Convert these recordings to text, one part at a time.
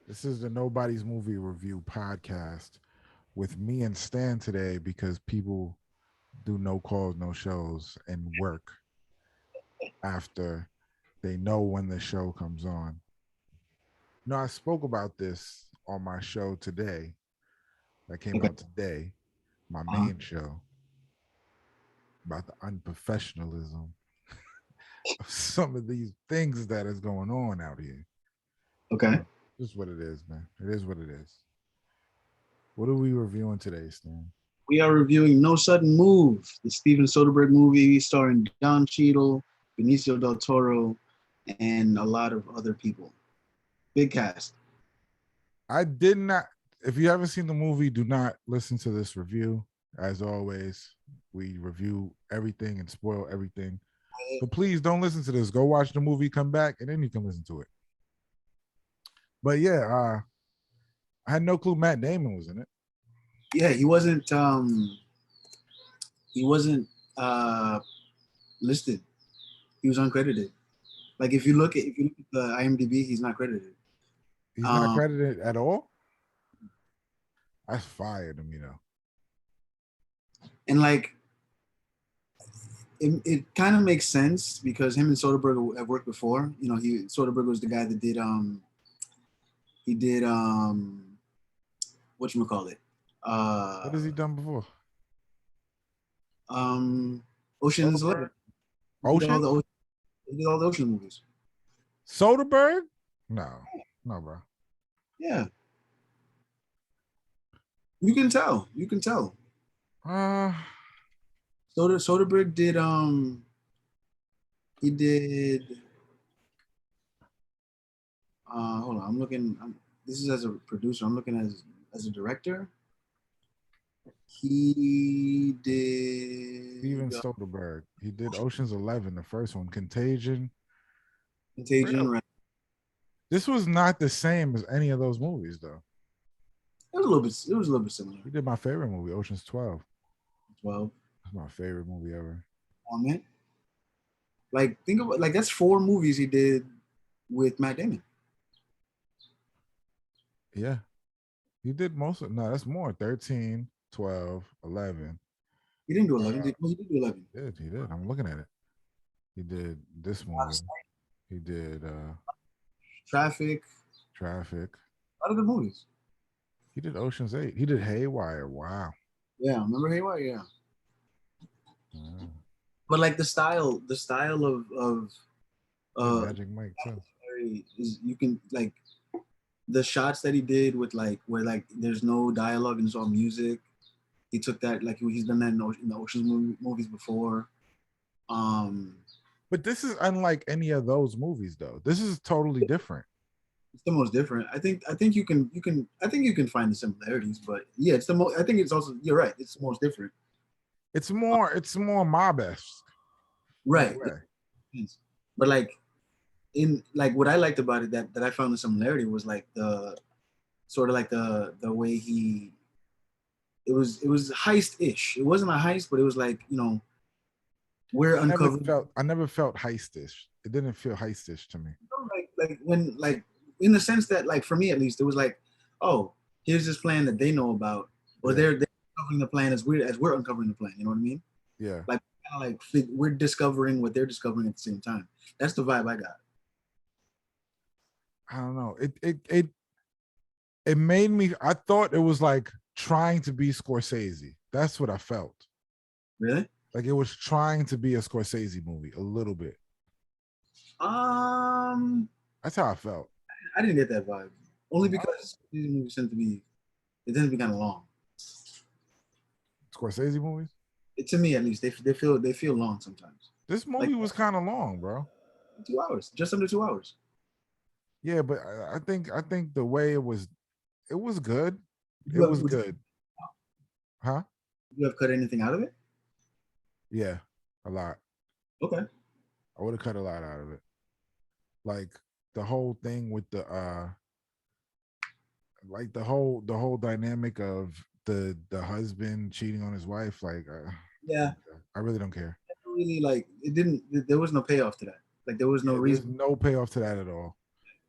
This is the Nobody's Movie Review podcast with me and Stan today because people do no calls, no shows, and work after they know when the show comes on. No, I spoke about this on my show today that came Okay. out today, my Uh, main show, about the unprofessionalism of some of these things that is going on out here. okay. Just what it is, man. It is what it is. What are we reviewing today, Stan? We are reviewing No Sudden Move, the Steven Soderbergh movie starring Don Cheadle, Benicio del Toro, and a lot of other people. Big cast. I did not. If you haven't seen the movie, do not listen to this review. As always, we review everything and spoil everything. So please don't listen to this. Go watch the movie, come back, and then you can listen to it. But yeah, I had no clue Matt Damon was in it. Yeah, he wasn't uh listed. He was uncredited. Like if you look at the IMDb, he's not credited. He's not Um credited at all. That's fire to me though. and like it kind of makes sense because him and Soderbergh have worked before. He Soderbergh was the guy that did what you call it What uh has he done before? um Ocean's Soderbergh, 11. Ocean, He did all the Ocean movies. Soderbergh. No, no, bro. Yeah, you can tell. Uh, Soderbergh did he did hold on, this is as a producer. I'm looking as a director. He Steven did Soderbergh. He did Ocean's 11, the first one, Contagion. Contagion, Really? right? This was not the same as any of those movies, though. It was a little bit similar. He did my favorite movie, Ocean's 12. 12. That's my favorite movie ever. On it. Like think about, like, that's four movies he did with Matt Damon. Yeah. He did most of no, that's more. 13, 12, 11. He didn't do 11. Uh, He did do 11. he did. I'm looking at it. He did this movie. He did Traffic. Traffic. A lot of good movies. He did Ocean's 8. He did Haywire. Wow. Yeah, remember Haywire? Yeah. Wow. But like the style of He did uh Magic Mike too. is, you can, like, the shots that he did with, like, where, like, there's no dialogue and it's all music. He took that, like, he's done that in the Ocean's movies before. Um, But this is unlike any of those movies, though. This is totally different. it's the most different. I think you can find the similarities, but yeah, it's the most. I think it's also, you're right. It's the most different. It's more mob-esque in a Right. way. But like, in, like, what I liked about it, that I found the similarity was, like, the sort of, like, the way it was heist-ish. It wasn't a heist, but it was like, we're uncovering, I never felt heistish. It didn't feel heistish to me. like when, like, in the sense that, like, for me at least, it was like, oh, here's this plan that they know about, or Yeah. they're uncovering the plan as we're uncovering the plan. You know what I mean? Yeah. Like, kind of like, we're discovering what they're discovering at the same time. That's the vibe I got. I don't know. It made me I thought it was like trying to be Scorsese. That's what I felt. Really? Like it was trying to be a Scorsese movie a little bit. Um, That's how I felt. I didn't get that vibe. Only No? because these movies tend to be kind of long. Scorsese movies? To me, at least, they feel long sometimes. This Like movie was kind of long, bro. 2 hours, just under 2 hours. Yeah, but I think the way it was good. Would It you have, was would you, good. Huh? would you have cut anything out of it? Yeah, a lot. Okay. I would have cut a lot out of it. Like the whole thing with the like the whole dynamic of the husband cheating on his wife, like I Yeah. don't care. I really don't care. Really, like, it didn't. There was no payoff to that. Like, there was no Yeah, there's reason. no payoff to that at all.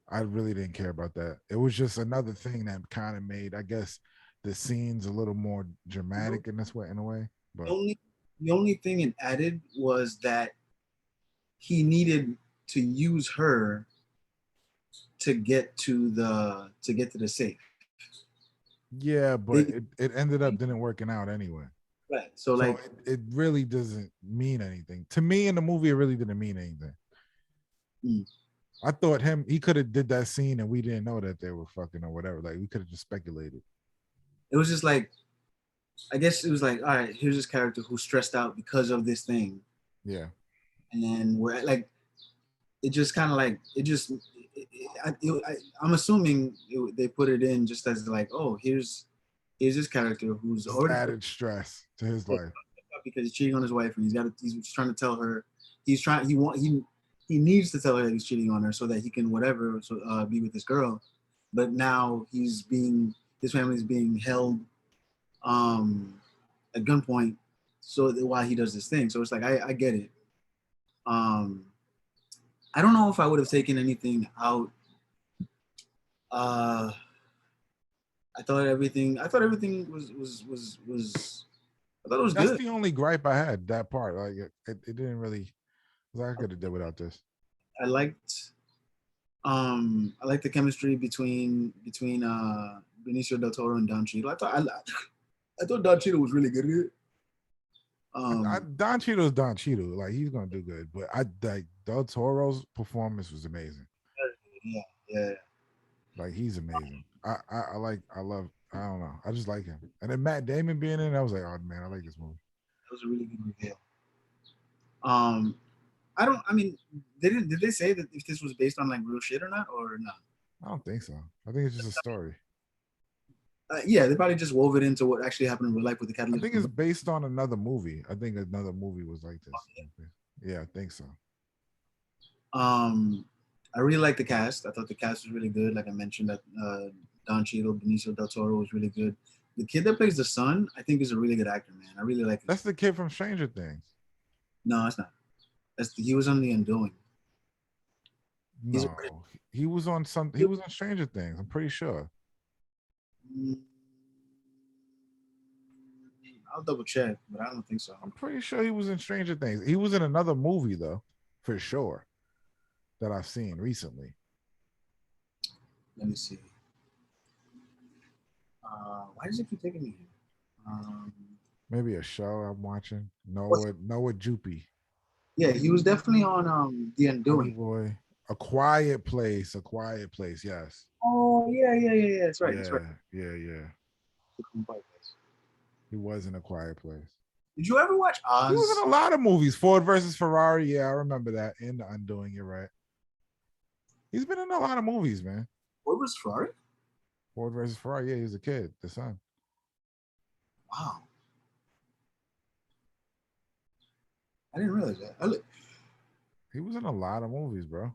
I really didn't care about that. It was just another thing that kind of made, I guess, the scenes a little more dramatic in this way, in a way. The But only the only thing it added was that he needed to use her to get to the safe. yeah, but They it ended up didn't working out anyway. right. So So like it really doesn't mean anything to me in the movie. It really didn't mean anything. mm, I thought he could have did that scene and we didn't know that they were fucking or whatever. Like we could have just speculated. it was just like I guess it was like, all right, here's this character who's stressed out because of this thing, Yeah. and then we're like, it just kind of like it just. I'm assuming they put it in just as like, oh, here's this character who's Just already added stress to his life. because he's cheating on his wife and he's trying to tell her he needs to tell her that he's cheating on her so that he can whatever be with this girl, but now his family is being held um at gunpoint so that while he does this thing, so it's like I get it. um I don't know if I would have taken anything out. uh I thought everything was I thought it was That's good. the only gripe I had. That part, like it didn't really. I could have did without this. I liked I liked the chemistry between Benicio del Toro and Don Cheadle. I thought Don Cheadle was really good at it. Don Cheadle's Don Cheadle. Like he's gonna do good, but I like Del Toro's performance was amazing. Yeah, yeah. Like he's amazing. I love. I don't know. I just like him. And then Matt Damon being in, I was like, oh man, I like this movie. That was a really good reveal. Um, I don't. I mean, they didn't. Did they say that if this was based on like real shit or not, or not? I don't think so. I think it's just a story. Yeah, they probably just wove it into what actually happened in real life with the I catalyst. think it's based on another movie. I think another movie was like this. Yeah, I think so. I really like the cast. I thought the cast was really good. Like I mentioned, that Don Cheadle, Benicio del Toro was really good. The kid that plays the son, I think, is a really good actor, man. I really like him. That's the kid from Stranger Things. No, it's not. He was on The Undoing. No, he was on some. He was on Stranger Things. I'm pretty sure. I'll double check, but I don't think so. I'm pretty sure he was in Stranger Things. He was in another movie though, for sure, that I've seen recently. Let me see. Why does it keep taking me here? Maybe a show I'm watching. Noah Jupy. Yeah, he was definitely on The Honey Undoing. Boy. A Quiet Place. A Quiet Place. Yes. Oh yeah. That's right. Yeah. That's right. Yeah. He was in A Quiet Place. Did you ever watch Oz? He was in a lot of movies. Ford versus Ferrari. Yeah, I remember that. In The Undoing. You're right. He's been in a lot of movies, man. Ford versus Ferrari? Ford versus Ferrari. Yeah, he was a kid, the son. Wow. I didn't realize that. He was in a lot of movies, bro.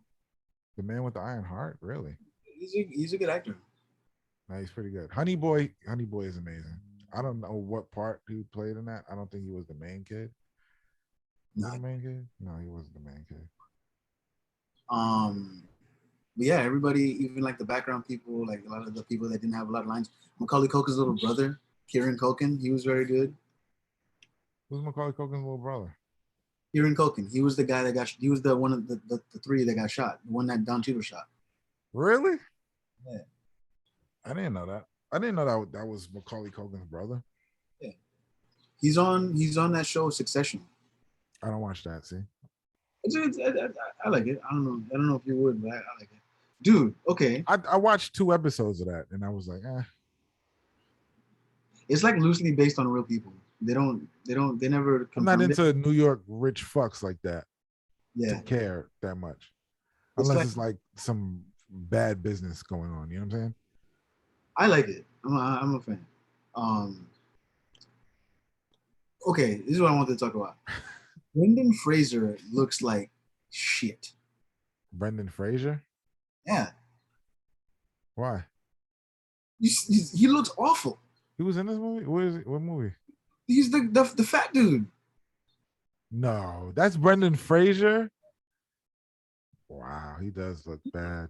The Man with the Iron Heart, really. He's a good actor. No, he's pretty good. Honey Boy is amazing. I don't know what part he played in that. I don't think he was the main kid. Was he the main kid? No, he wasn't the main kid. But yeah, everybody, even like the background people, like a lot of the people that didn't have a lot of lines. Macaulay Culkin's little brother, Kieran Culkin, he was very good. Who's Macaulay Culkin's little brother? Kieran Culkin. He was the guy that he was the one of the three that got shot. The one that Don Cheadle shot. Really? Yeah. I didn't know that. That was Macaulay Culkin's brother. Yeah. He's on that show Succession. I don't watch that, see? I like it. I don't know if you would, but I like it. Dude, okay. I watched 2 episodes of that and I was like, It's like loosely based on real people. They never. I'm not into New York rich fucks like that. Yeah. To care that much. Unless it's like some bad business going on. You know what I'm saying? I like it. I'm a fan. Okay, this is what I wanted to talk about. Brendan Fraser looks like shit. Brendan Fraser? Yeah. Why? He looks awful. He was in this movie? What movie? He's the fat dude. No, that's Brendan Fraser. Wow, he does look bad.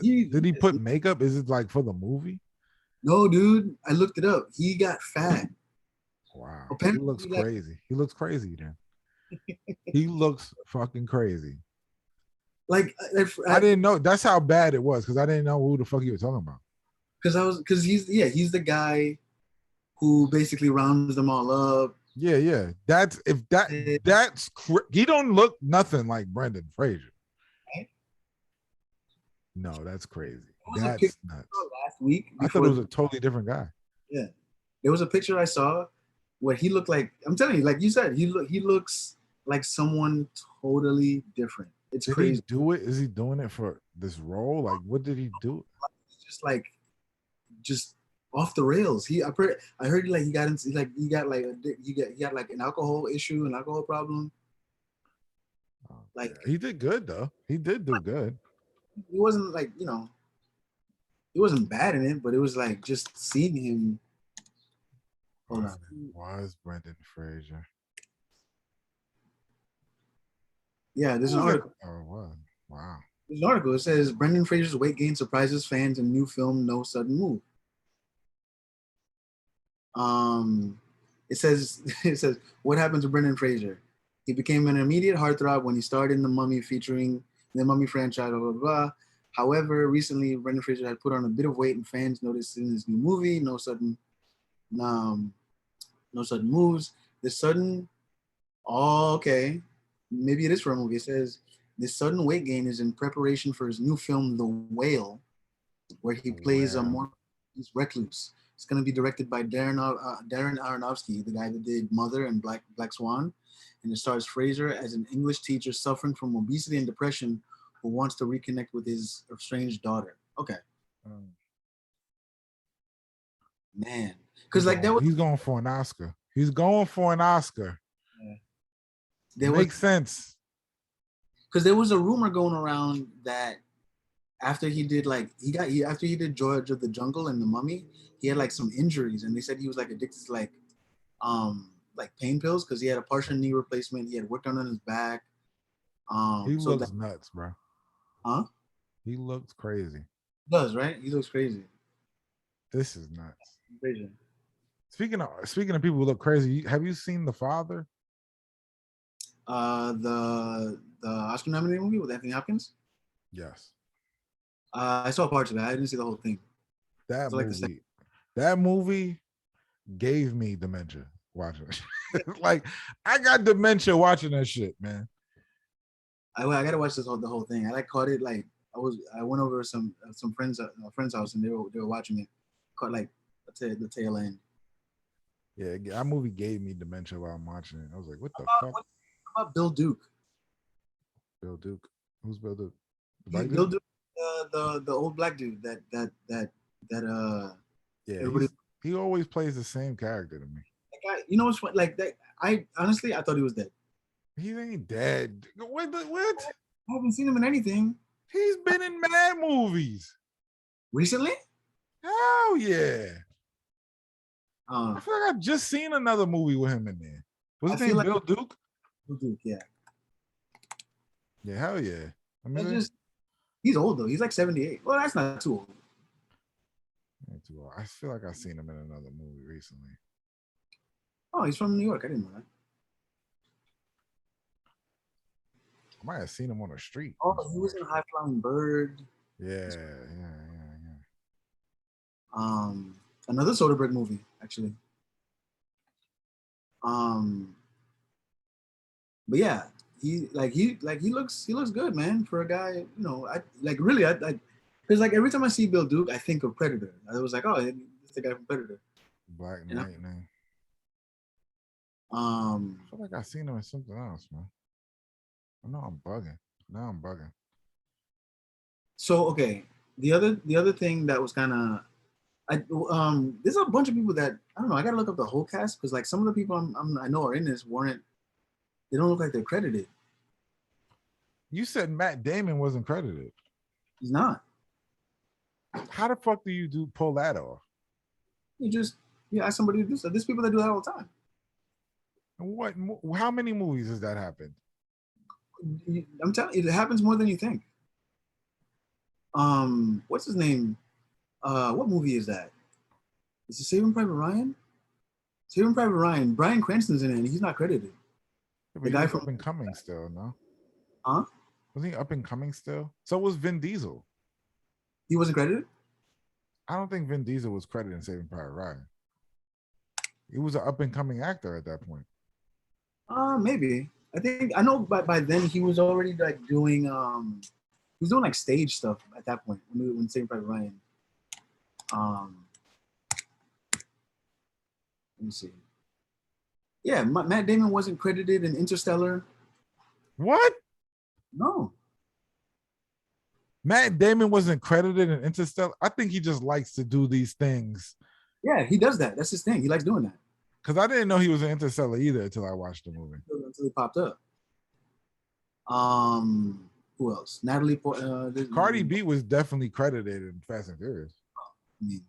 Did he put makeup? Is it like for the movie? No, dude. I looked it up. He got fat. Wow. He Apparently, looks crazy. He looks crazy then. He looks fucking crazy. Like I didn't know. That's how bad it was because I didn't know who the fuck you were talking about. Because he's the guy who basically rounds them all up. Yeah. That's he don't look nothing like Brendan Fraser. No, that's crazy. That's nuts. Last week, I thought it was a totally different guy. Yeah, there was a picture I saw where he looked like, I'm telling you, like you said, he looks like someone totally different. It's did crazy. He do it? Is he doing it for this role? Like, what did he do? Just off the rails. I heard like he got an alcohol issue, an alcohol problem. Like he did good though. He did do good. He wasn't like, he wasn't bad in it, but it was like just seeing him. Hold on. Was Brendan Fraser? Yeah, there's an article. Oh, wow. There's an article. It says Brendan Fraser's weight gain surprises fans in new film No Sudden Move. It says what happened to Brendan Fraser? He became an immediate heartthrob when he starred in The Mummy, featuring the Mummy franchise, blah, blah, blah. However, recently Brendan Fraser had put on a bit of weight, and fans noticed in his new movie, No Sudden Moves. Okay, maybe it is for a movie. It says this sudden weight gain is in preparation for his new film, The Whale, where he plays a more recluse. It's going to be directed by Darren Aronofsky, the guy that did Mother and Black Swan, and it stars Fraser as an English teacher suffering from obesity and depression who wants to reconnect with his estranged daughter. Okay. Man, because like he's going for an Oscar. He's going for an Oscar. Yeah. Makes sense. Because there was a rumor going around that after he did after he did George of the Jungle and The Mummy, he had like some injuries, and they said he was like addicted to like pain pills because he had a partial knee replacement. He had worked on his back. He looks nuts, bro. Huh? He looks crazy. He does, right? He looks crazy. This is nuts. Crazy. Speaking of people who look crazy, have you seen The Father? The Oscar nominated movie with Anthony Hopkins? Yes. I saw parts of it. I didn't see the whole thing. That movie gave me dementia watching it. Like, I got dementia watching that shit, man. I gotta watch the whole thing. I caught it like I went over to some friends a friend's house and they were watching it. Caught like the tail end. Yeah, that movie gave me dementia while I'm watching it. I was like, what the fuck? What about Bill Duke? Bill Duke? Who's Bill Duke? Bill Duke, the old black dude that yeah, he always plays the same character to me. That guy, you know what's like that? I honestly thought he was dead. He ain't dead. What? I haven't seen him in anything. He's been in mad movies. Recently? Hell yeah. I feel like I've just seen another movie with him in there. Was his name Bill Duke? Bill Duke, yeah. Yeah, hell yeah. I mean, he's old though. He's like 78. Well, that's not too old. Not too old. I feel like I've seen him in another movie recently. Oh, he's from New York. I didn't know that. I might have seen him on the street. Oh, he was in High Flying Bird. Yeah. Another Soderbergh movie, actually. But yeah, he looks good, man, for a guy, you know. I because like every time I see Bill Duke, I think of Predator. I was like, oh, it's the guy from Predator. Black Lightning. I feel like I seen him in something else, man. I know I'm bugging. Now I'm bugging. So okay, the other thing that was kind of, there's a bunch of people that I don't know. I gotta look up the whole cast because like some of the people I know are in this they don't look like they're credited. You said Matt Damon wasn't credited. He's not. How the fuck do you pull that off? You ask somebody to do so. There's people that do that all the time. What? How many movies has that happened? I'm telling you, it happens more than you think. What's his name? What movie is that? Is it Saving Private Ryan? Saving Private Ryan. Bryan Cranston's in it, and he's not credited. Yeah, The but he guy was from up and coming still, no? huh? Was he up and coming still? So was Vin Diesel. He wasn't credited. I don't think Vin Diesel was credited in Saving Private Ryan. He was an up and coming actor at that point. Maybe. I think I know. By then he was already like doing he was doing like stage stuff at that point when Saving Private Ryan. Um, let me see. Yeah, Matt Damon wasn't credited in Interstellar. What? No. Matt Damon wasn't credited in Interstellar. I think he just likes to do these things. Yeah, he does that. That's his thing. He likes doing that. Because I didn't know he was in Interstellar either until I watched the movie. Until he popped up. Who else? Natalie. Cardi B was definitely credited in Fast and Furious. I mean,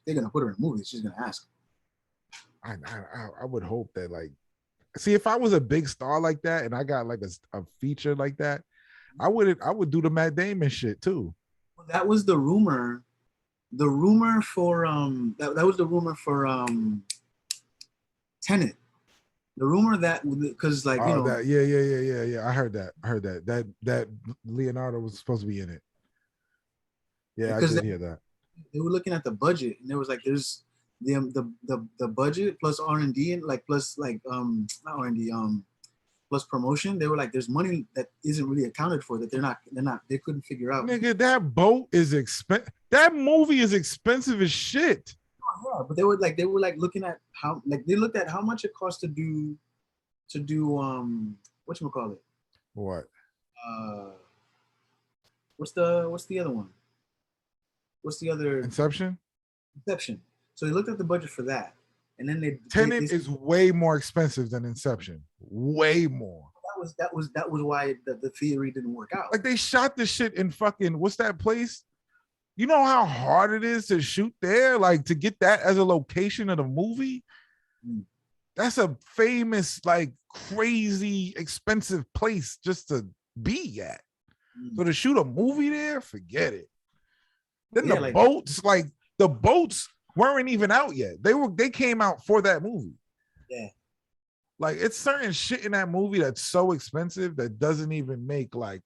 they're gonna put her in movies. She's gonna ask. I would hope that, like, see, if I was a big star like that and I got like a feature like that, I would do the Matt Damon shit too. That was the rumor. The rumor for that was the rumor for Tenet. The rumor that because like you know that yeah. I heard that Leonardo was supposed to be in it. Yeah, I did hear that. They were looking at the budget and there was like there's the budget plus R&D and like plus like not R&D plus promotion. They were like there's money that isn't really accounted for that they couldn't figure out. Nigga, that boat is expensive. That movie is expensive as shit. Oh, yeah, but they were like looking at how like they looked at how much it cost to do whatchamacallit? What? What's the other one? What's the other Inception? Inception. So they looked at the budget for that. And then Tenet is way more expensive than Inception. Way more. That was why the theory didn't work out. Like they shot this shit in fucking what's that place? You know how hard it is to shoot there? Like to get that as a location of the movie? That's a famous, like crazy expensive place just to be at. So to shoot a movie there, forget it. Then the boats weren't even out yet. They came out for that movie. Yeah. Like it's certain shit in that movie that's so expensive that doesn't even make like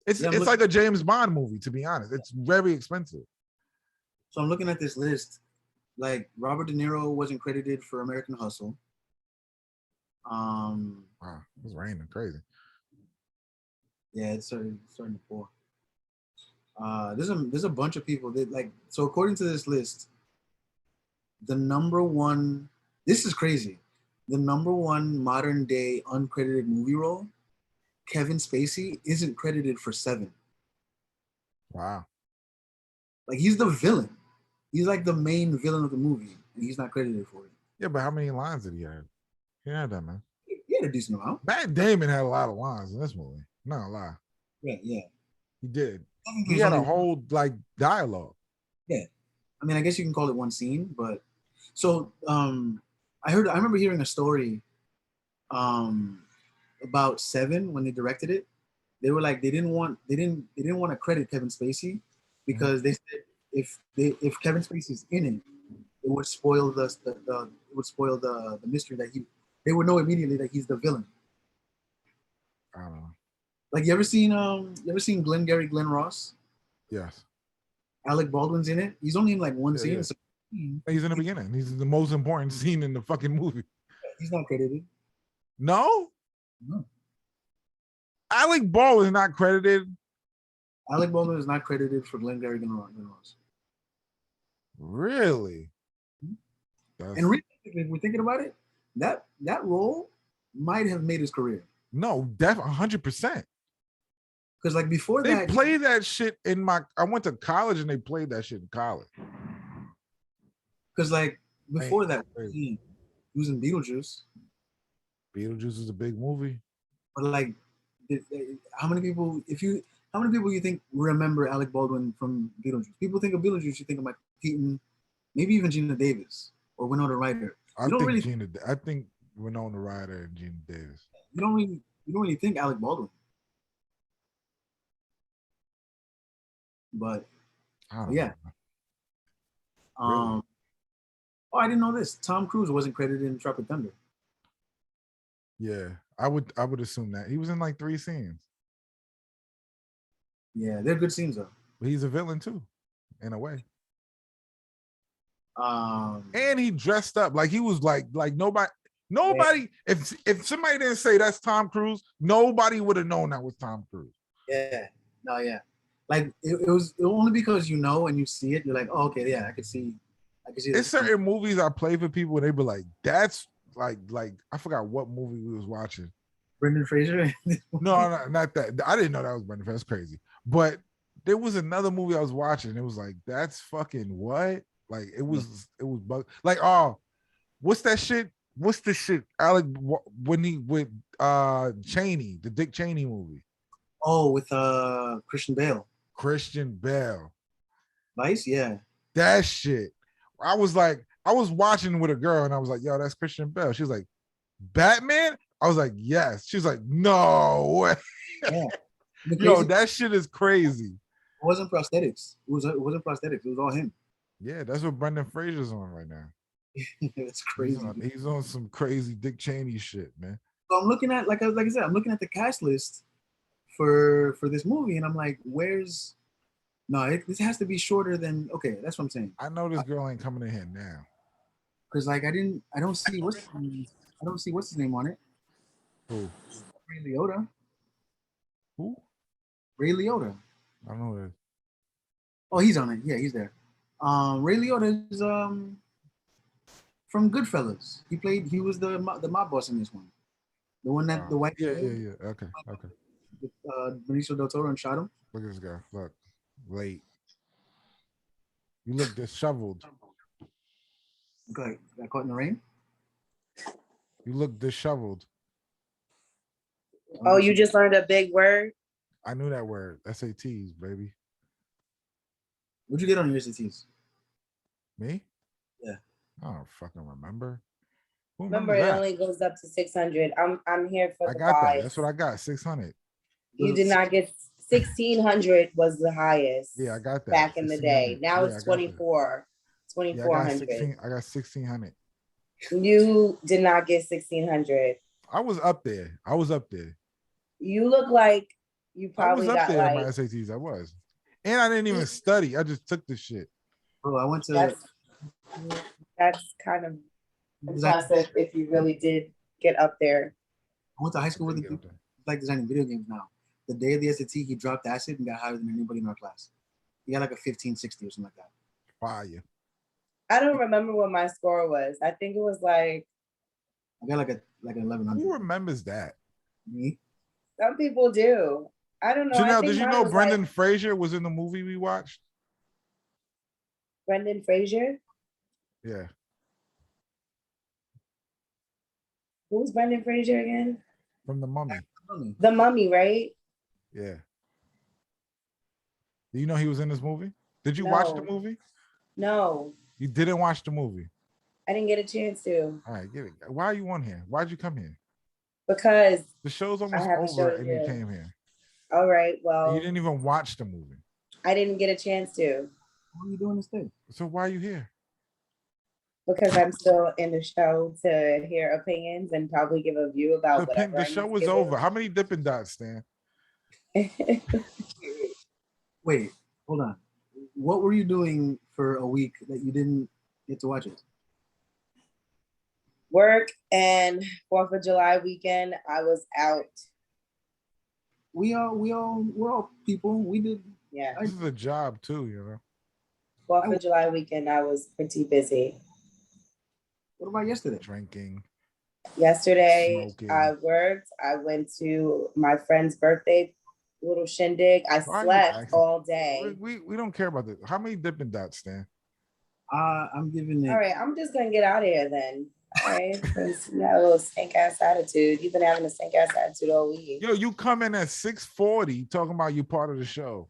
it's like a James Bond movie, to be honest. It's very expensive. So I'm looking at this list. Like Robert De Niro wasn't credited for American Hustle. Wow, it's raining crazy. Yeah, it's starting to pour. There's a bunch of people that like so according to this list, the number one, this is crazy. The number one modern day uncredited movie role, Kevin Spacey, isn't credited for 7. Wow. Like he's the villain. He's like the main villain of the movie, and he's not credited for it. Yeah, but how many lines did he have? He had that, man. He had a decent amount. Matt Damon had a lot of lines in this movie. Not a lie. Yeah. He did. He had a whole like dialogue. Yeah. I mean, I guess you can call it one scene, but so I remember hearing a story about Seven when they directed it. They were like they didn't want to credit Kevin Spacey because they said if Kevin Spacey's in it, it would spoil the mystery that they would know immediately that he's the villain. I don't know. Like you ever seen Glenn Ross? Yes. Alec Baldwin's in it. He's only in like one scene. Yeah. So he's in the beginning. He's the most important scene in the fucking movie. He's not credited. No. Alec Baldwin is not credited. Alec Baldwin is not credited for Glenn Ross. Really? And really, if we're thinking about it, that role might have made his career. No, definitely 100%. Because like before they played that shit I went to college and they played that shit in college. Because like before that, he was in Beetlejuice. Beetlejuice is a big movie. But like, how many people you think remember Alec Baldwin from Beetlejuice? People think of Beetlejuice, you think of Michael Keaton, maybe even Gina Davis or Winona Ryder. I think Winona Ryder and Gina Davis. You don't really think Alec Baldwin. But I don't yeah. know. Really? Oh, I didn't know this. Tom Cruise wasn't credited in Tropic Thunder. Yeah, I would assume that he was in like 3 scenes. Yeah, they're good scenes though. But he's a villain too, in a way. Um, And he dressed up like he was like nobody. Yeah. If somebody didn't say that's Tom Cruise, nobody would have known that was Tom Cruise. Yeah, no, yeah. Like it was only because you know and you see it, you're like, oh, okay, yeah, I could see It's that. certain movies I play for people and they be like, that's like I forgot what movie we was watching. Brendan Fraser. No, not that. I didn't know that was Brendan Fraser. That's crazy. But there was another movie I was watching. It was like, that's fucking what? Like it was bug. Like, oh, what's that shit? What's the shit? Alec when he with Cheney, the Dick Cheney movie. Oh, with Christian Bale. Christian Bale. Vice, yeah. That shit. I was watching with a girl and I was like, yo, that's Christian Bale. She was like, Batman? I was like, yes. She's like, no way. Yeah. Yo, that shit is crazy. It wasn't prosthetics. It wasn't prosthetics. It was all him. Yeah, that's what Brendan Fraser's on right now. It's crazy. He's on some crazy Dick Cheney shit, man. So I'm looking at like I said, I'm looking at the cast list for this movie, and I'm like, where's this has to be shorter than okay. That's what I'm saying. I know this girl ain't coming in here now. Because like I don't see what's his name on it. Who? Ray Liotta. Who? Ray Liotta. I don't know who that is. Oh, he's on it. Yeah, he's there. Ray Liotta is from Goodfellas. He was the mob boss in this one. The one that the white yeah. Okay. With, Benicio del Toro and shot him. Look at this guy. Look, late. You look disheveled. Okay, got caught in the rain. You look disheveled. Oh, you just learned a big word? I knew that word. SATs, baby. What'd you get on your SATs? Me? Yeah. I don't fucking remember. Remember, it only goes up to 600. I'm here for the I got buys. that. That's what I got. 600. You did not get 1,600 was the highest. Yeah, I got that. Back in the day. Now it's 24. 2,400. I got 1,600. You did not get 1,600. I was up there. You look like you probably got there like on my SATs. I was. And I didn't even study. I just took the shit. Bro, I went to that's kind of impressive if you really did get up there. I went to high school with him. Like designing video games now. The day of the SAT, he dropped acid and got higher than anybody in our class. He got like a 1560 or something like that. Fire. I don't remember what my score was. I think it was like I got like an 1100. Who remembers that? Me? Some people do. I don't know. Janelle, did you know Brendan Fraser was in the movie we watched? Brendan Fraser? Yeah. Who's Brendan Fraser again? From The Mummy. The Mummy, right? Yeah. Do you know he was in this movie? Did you watch the movie? No. You didn't watch the movie? I didn't get a chance to. All right, get it. Why are you on here? Why'd you come here? Because the show's almost over and you came here. All right, well. You didn't even watch the movie. I didn't get a chance to. What are you doing instead? So why are you here? Because I'm still in the show to hear opinions and probably give a view about whatever. The show is over. How many Dippin Dots, Stan? Wait, hold on. What were you doing for a week that you didn't get to watch it? Work and 4th of July weekend, I was out. We're all people. We did. Yeah. This is a job too, you know. 4th of July weekend, I was pretty busy. What about yesterday? Drinking. Yesterday, smoking. I worked. I went to my friend's birthday little shindig. I slept all day. We don't care about this. How many Dippin Dots, Stan? I'm giving it. All right, I'm just gonna get out of here then. All right, because you got a little stank ass attitude. You've been having a stank ass attitude all week. Yo, you come in at 6:40 talking about you part of the show.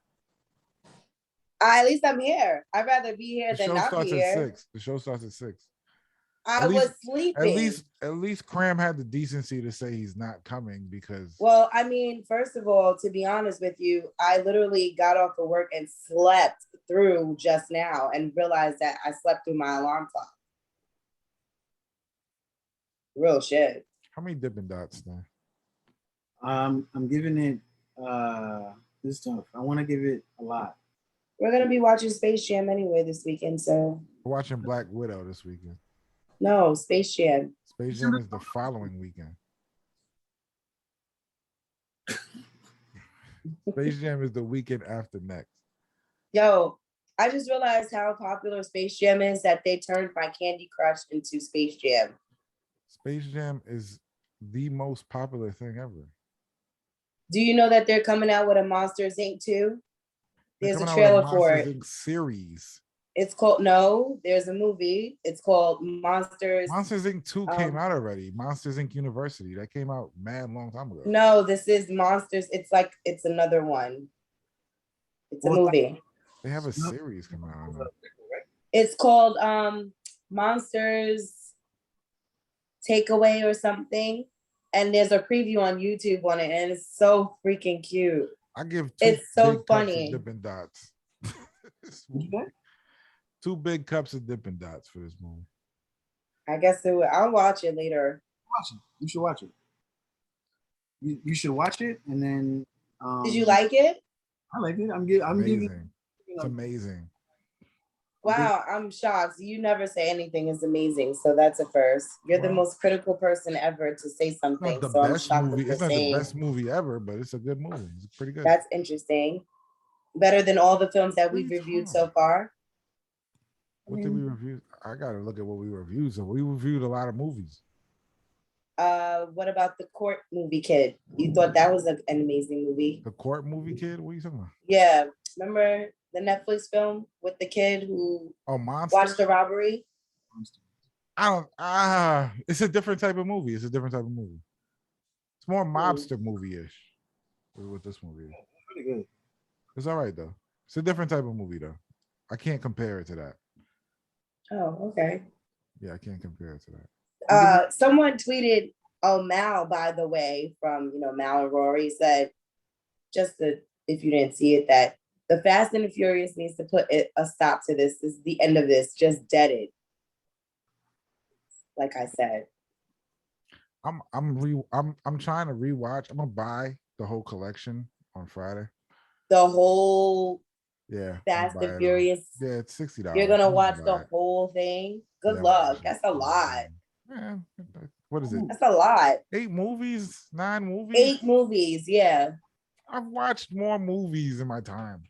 At least I'm here. I'd rather be here than not be here. The show starts at 6. I At least, was sleeping. at least Cram had the decency to say he's not coming because. Well, I mean, first of all, to be honest with you, I literally got off of work and slept through just now and realized that I slept through my alarm clock. Real shit. How many Dippin' Dots then? I'm giving it this stuff. I want to give it a lot. We're gonna be watching Space Jam anyway this weekend, so We're watching Black Widow this weekend. no, Space Jam. Space Jam is the following weekend. Space Jam is the weekend after next. Yo, I just realized how popular Space Jam is that they turned my Candy Crush into Space Jam. Space Jam is the most popular thing ever. Do you know that they're coming out with a Monsters Inc. too? They're There's a coming out trailer with for Monsters it. Inc. series. It's called there's a movie. It's called Monsters. Monsters Inc. 2 came out already. Monsters Inc. University. That came out mad long time ago. No, this is Monsters. It's another one. It's a movie. They have a series coming out. It's called Monsters Takeaway or something. And there's a preview on YouTube on it, and it's so freaking cute. I give it's so big funny. Cups of Dippin' Dots. 2 big cups of Dippin' Dots for this movie. I guess I'll watch it later. Watch it. You should watch it. You should watch it, and then. Did you like it? I like it. I'm giving. It's amazing. Wow, I'm shocked. You never say anything is amazing, so that's a first. You're the most critical person ever to say something. It's not so the I'm best shocked movie. that It's not the best movie ever, but it's a good movie. It's pretty good. That's interesting. Better than all the films that we've reviewed so far. What did we review? I gotta look at what we reviewed. So we reviewed a lot of movies. What about the Court movie, Kid? You thought that was an amazing movie? The Court movie, Kid? What are you talking about? Yeah, remember the Netflix film with the kid who watched the robbery? It's a different type of movie. It's more mobster movie-ish. What this movie is. Pretty good. It's all right though. It's a different type of movie though. I can't compare it to that. Oh, okay. Yeah, I can't compare it to that. Someone tweeted, Mal, by the way, from Mal and Rory, said, if you didn't see it, that the Fast and the Furious needs to put a stop to this. This is the end of this. Just dead it. Like I said. I'm trying to rewatch. I'm gonna buy the whole collection on Friday. The whole Fast and Furious. Yeah, it's $60. You're gonna watch the whole thing. Good luck. That's a lot. Yeah. What is it? That's a lot. 8 movies? 9 movies? 8 movies, yeah. I've watched more movies in my time.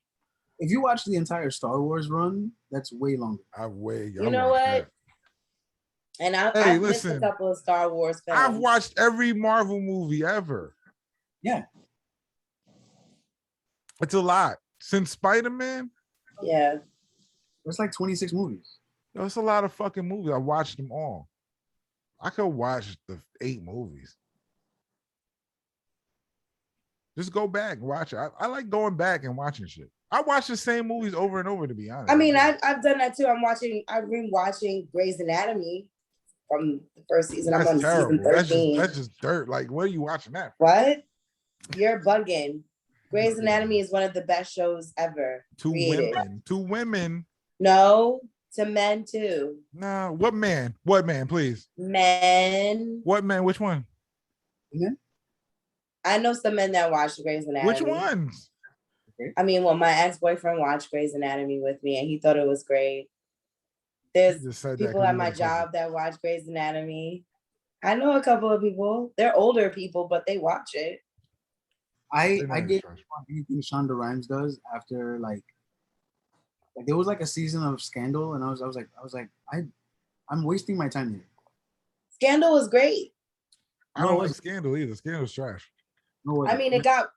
If you watch the entire Star Wars run, that's way longer. You know what? And I've missed a couple of Star Wars films. I've watched every Marvel movie ever. Yeah. It's a lot. Since Spider-Man? Yeah. It's like 26 movies. It's a lot of fucking movies. I watched them all. I could watch the 8 movies. Just go back and watch it. I like going back and watching shit. I watch the same movies over and over, to be honest. I mean, I've done that too. I've been watching Grey's Anatomy from the first season. That's I'm on terrible. season 13. That's just dirt. Like, what are you watching that for? What? You're bugging. Grey's Anatomy is one of the best shows ever. Two women. No, to men too. No, what man? What man, please? Men. What man? Which one? Men? I know some men that watch Grey's Anatomy. Which ones? I mean, well, my ex-boyfriend watched Grey's Anatomy with me and he thought it was great. There's people at my job that watch Grey's Anatomy. I know a couple of people. They're older people, but they watch it. I get anything Shonda Rhimes does after like there was like a season of Scandal, and I was like I'm wasting my time here. Scandal was great. I don't like Scandal either. Scandal's trash. No, I mean, it got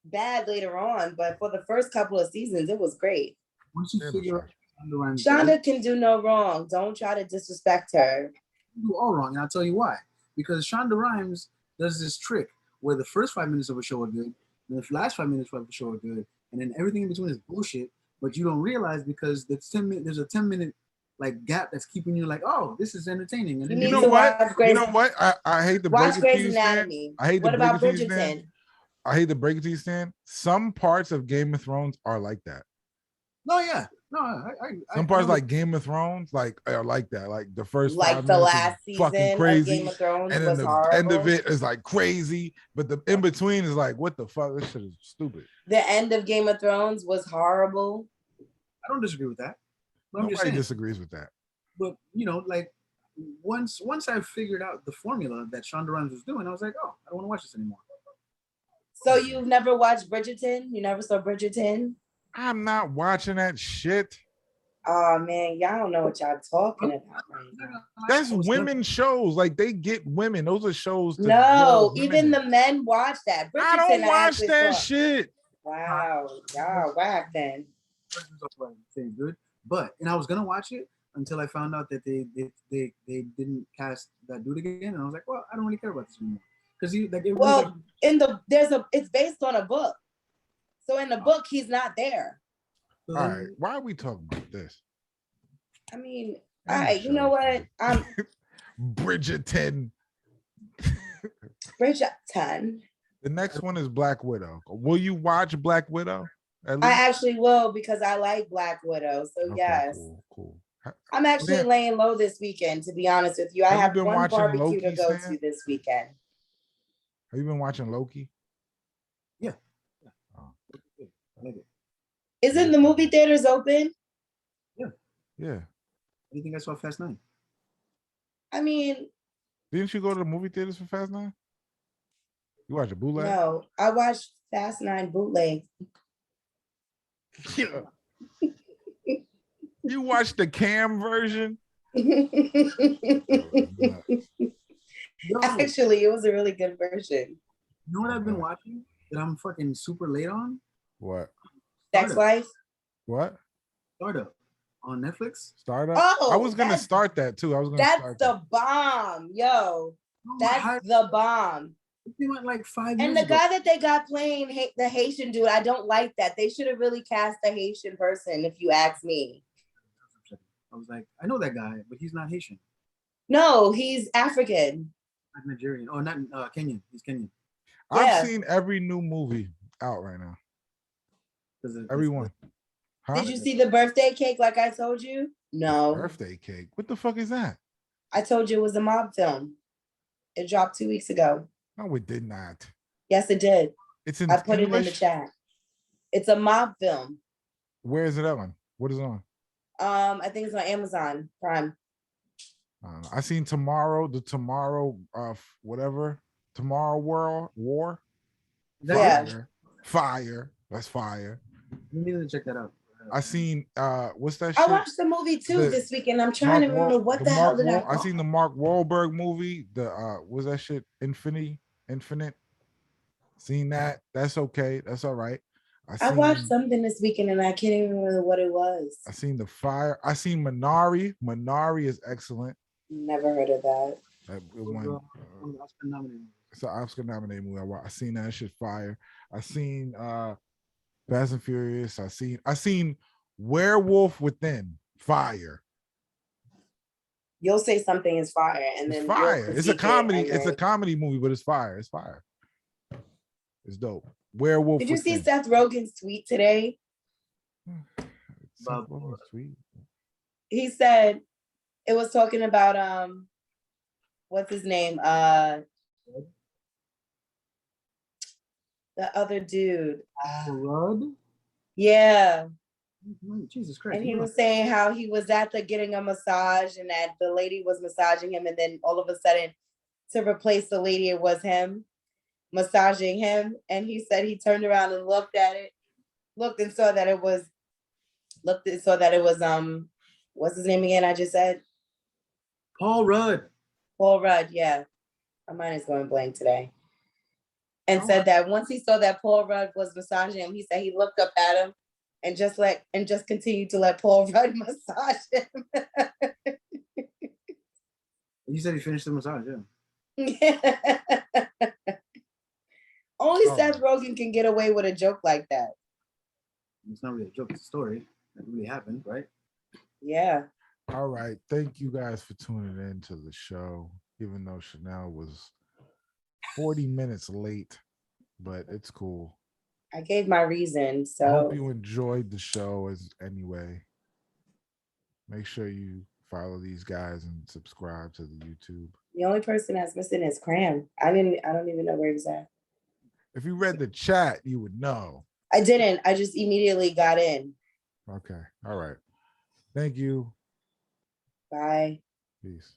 bad later on, but for the first couple of seasons, it was great. Once you figure out Shonda can do no wrong. Don't try to disrespect her. You do all wrong, and I'll tell you why. Because Shonda Rhimes does this trick where the first 5 minutes of a show are good, and the last 5 minutes of a show are good, and then everything in between is bullshit. But you don't realize because there's a 10-minute like gap that's keeping you like, oh, this is entertaining. And then you know what? I hate to break it to you, Stan. I hate to break it to you, Stan. I hate to break it to you, Stan. Some parts of Game of Thrones are like that. No, yeah. No, some parts like Game of Thrones, like are like that. Like the first like the last season crazy, of Game of Thrones, and then the horrible. End of it is like crazy, but the in between is like, what the fuck? This shit is stupid. The end of Game of Thrones was horrible. I don't disagree with that. But Nobody disagrees with that. But you know, like once I figured out the formula that Shonda Rhimes was doing, I was like, oh, I don't want to watch this anymore. So you've never watched Bridgerton? You never saw Bridgerton? I'm not watching that shit. Oh man, y'all don't know what y'all talking about right now. That's women shows. Like they get women. Those are shows. No, even the men watch that. Bridgerton, I don't watch that shit. Wow, y'all whack then. Good, but and I was gonna watch it until I found out that they didn't cast that dude again, and I was like, well, I don't really care about this anymore because it's based on a book. So in the book, he's not there. All right, why are we talking about this? I mean, all right, you know what? Bridgerton. Bridgerton. The next one is Black Widow. Will you watch Black Widow? I actually will because I like Black Widow. So okay, yes. Cool. I'm actually laying low this weekend, to be honest with you. I have one barbecue Loki, to go to this weekend. Have you been watching Loki? Yeah. Isn't the movie theaters open? Yeah. You think I saw Fast 9? I mean, didn't you go to the movie theaters for Fast 9? You watched a bootleg? No, I watched Fast 9 bootleg. Yeah. You watched the Cam version? Actually, it was a really good version. You know what I've been watching that I'm fucking super late on? What? Sex Life? What? Startup on Netflix. Startup? Oh, I was gonna start that too. That's the bomb, yo. That's the bomb. They went like 5 years and the ago. Guy that they got playing the Haitian dude, I don't like that. They should have really cast a Haitian person, if you ask me. I was like, I know that guy, but he's not Haitian. No, he's African. Not Nigerian. Oh, not Kenyan. He's Kenyan. I've seen every new movie out right now. Everyone. Huh? Did you see the birthday cake like I told you? No. Birthday cake? What the fuck is that? I told you it was a mob film. It dropped 2 weeks ago. No, it did not. Yes, it did. It's in I put English? It in the chat. It's a mob film. Where is it on? What is it on? I think it's on Amazon Prime. I seen Tomorrow War. Yeah. Fire. That's fire. You need to check that out. I seen what's that shit? I watched the movie too this weekend. I'm trying to remember what the hell did I seen the Mark Wahlberg movie. The what's that shit? Infinite. Seen that. That's okay. That's all right. I watched something this weekend and I can't even remember what it was. I seen The Fire. I seen Minari. Minari is excellent. Never heard of that. It's an Oscar nominated movie. I seen that shit fire. I seen Fast and Furious. I seen Werewolf Within. Fire. You'll say something is fire, and then it's fire. It's a comedy. It's a comedy movie, but it's fire. It's fire. It's dope. Werewolf. Did you see Seth Rogen's tweet today? Seth Rogen's tweet. He said it was talking about what's his name? The other dude. Rudd? Yeah. Jesus Christ. And he was saying how he was getting a massage and that the lady was massaging him, and then all of a sudden to replace the lady, it was him massaging him. And he said he turned around and looked and saw that it was what's his name again? I just said Paul Rudd. Yeah. My mind is going blank today. And said that once he saw that Paul Rudd was massaging him, he said he looked up at him and just continued to let Paul Rudd massage him. You said he finished the massage, yeah. Only Seth Rogen can get away with a joke like that. It's not really a joke, it's a story that really happened, right? Yeah. All right. Thank you guys for tuning in to the show, even though Chanel was 40 minutes late, but it's cool. I gave my reason. So I hope you enjoyed the show anyway. Make sure you follow these guys and subscribe to the YouTube. The only person that's missing is Cram. I don't even know where he's at. If you read the chat, you would know. I didn't. I just immediately got in. Okay. All right. Thank you. Bye. Peace.